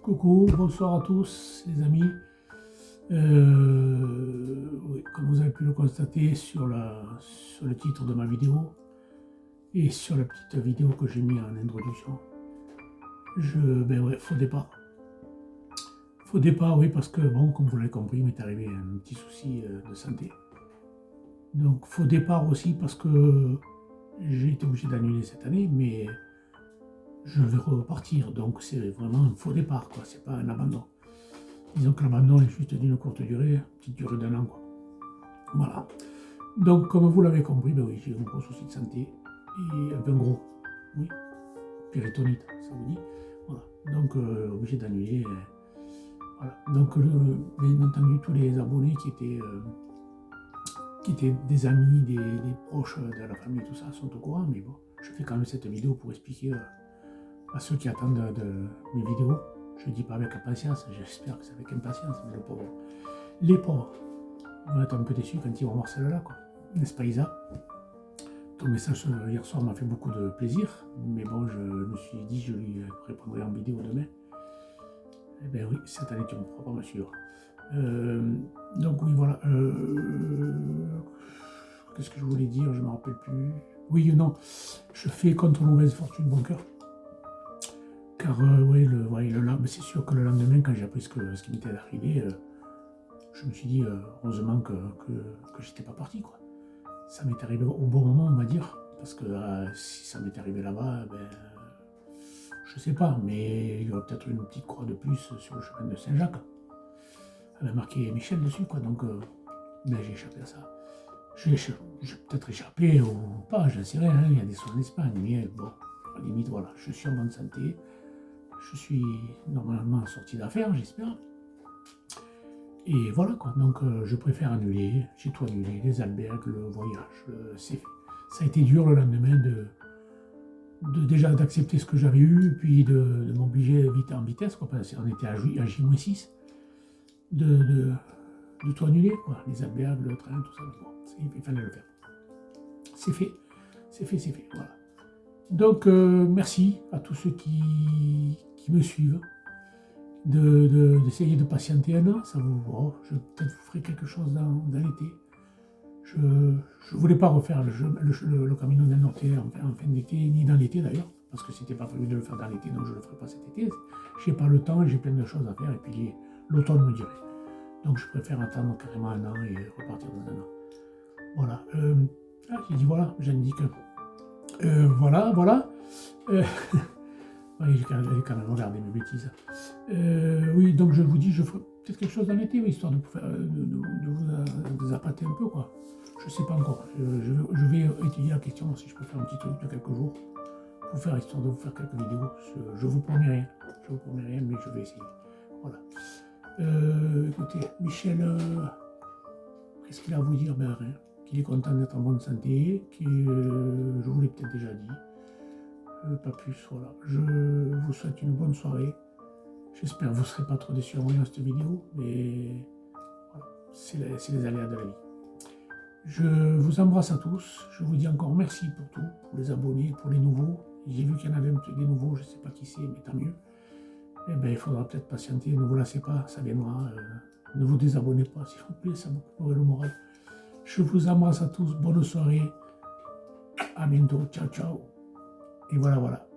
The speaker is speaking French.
Coucou, bonsoir à tous les amis. Oui, comme vous avez pu le constater sur le titre de ma vidéo et sur la petite vidéo que j'ai mis en introduction, faux départ. Faux départ, oui, parce que bon, comme vous l'avez compris, il m'est arrivé un petit souci de santé. Donc faux départ aussi parce que j'ai été obligé d'annuler cette année, mais je vais repartir, donc c'est vraiment un faux départ, quoi. C'est pas un abandon. Disons que l'abandon est juste d'une courte durée, une petite durée d'un an, quoi. Voilà. Donc, comme vous l'avez compris, ben oui, j'ai un gros souci de santé, et un peu gros, oui, péritonite, ça vous dit. Voilà. Donc, obligé d'annuler. Voilà. Donc, bien entendu, tous les abonnés qui étaient des amis, des proches de la famille, tout ça, sont au courant, mais bon, je fais quand même cette vidéo pour expliquer à ceux qui attendent de mes vidéos. Je ne dis pas avec impatience, j'espère que c'est avec impatience, mais les pauvres vont être un peu déçus quand ils vont voir celle-là, quoi. N'est-ce pas, Isa? Ton message hier soir m'a fait beaucoup de plaisir, mais bon, je me suis dit, je lui répondrai en vidéo demain. Eh bien oui, cette année tu me feras pas me suivre. Donc oui, voilà. Qu'est-ce que je voulais dire? Je ne me rappelle plus. Oui ou non, je fais contre mauvaise fortune bon cœur. Car oui, c'est sûr que le lendemain, quand j'ai appris ce qui m'était arrivé, je me suis dit, heureusement que j'étais pas parti, quoi. Ça m'est arrivé au bon moment, on va dire, parce que si ça m'était arrivé là-bas, ben, je sais pas, mais il y aurait peut-être une petite croix de plus sur le chemin de Saint-Jacques. Elle avait marqué Michel dessus, quoi, donc ben, j'ai échappé à ça. J'ai peut-être échappé ou pas, je ne sais rien, hein, il y a des soins en Espagne, mais bon, à la limite, voilà, je suis en bonne santé. Je suis normalement sorti d'affaires, j'espère. Et voilà, quoi. Donc je préfère annuler. J'ai tout annulé, les albergues, le voyage, c'est fait. Ça a été dur le lendemain déjà d'accepter ce que j'avais eu, puis de m'obliger vite en vitesse, quoi, parce qu'on était à J-6, de tout annuler, quoi. Les albergues, le train, tout ça. Bon, il fallait le faire. C'est fait, c'est fait, c'est fait, voilà. Donc merci à tous ceux qui me suivent, d'essayer de patienter un an. Ça peut-être vous ferai quelque chose dans l'été. Je ne voulais pas refaire le Camino del Norte en fin d'été, ni dans l'été d'ailleurs, parce que c'était pas prévu de le faire dans l'été, donc je ne le ferai pas cet été. J'ai pas le temps, j'ai plein de choses à faire, et puis l'automne me dirait. Donc je préfère attendre carrément un an et repartir dans un an. Voilà. J'ai dit voilà, j'indique. Voilà. Oui, j'ai quand même regardé mes bêtises. Oui, donc je vous dis, je ferai peut-être quelque chose dans l'été, oui, histoire de vous appâter un peu, quoi. Je sais pas encore. Je vais étudier la question, si je peux faire un petit truc de quelques jours, pour faire, histoire de vous faire quelques vidéos. Je vous promets rien. Je vous promets rien, mais je vais essayer. Voilà. Écoutez, Michel, qu'est-ce qu'il a à vous dire? Ben rien. Qu'il est content d'être en bonne santé, je vous l'ai peut-être déjà dit. Pas plus, voilà. Je vous souhaite une bonne soirée. J'espère que vous ne serez pas trop déçus en voyant cette vidéo, mais voilà, c'est les aléas de la vie. Je vous embrasse à tous. Je vous dis encore merci pour tout, pour les abonnés, pour les nouveaux. J'ai vu qu'il y en avait des nouveaux, je ne sais pas qui c'est, mais tant mieux. Eh bien, il faudra peut-être patienter, ne vous lassez pas, ça viendra. Ne vous désabonnez pas, s'il vous plaît, ça me couperait le moral. Je vous embrasse à tous, bonne soirée. À bientôt, ciao, ciao. Et voilà.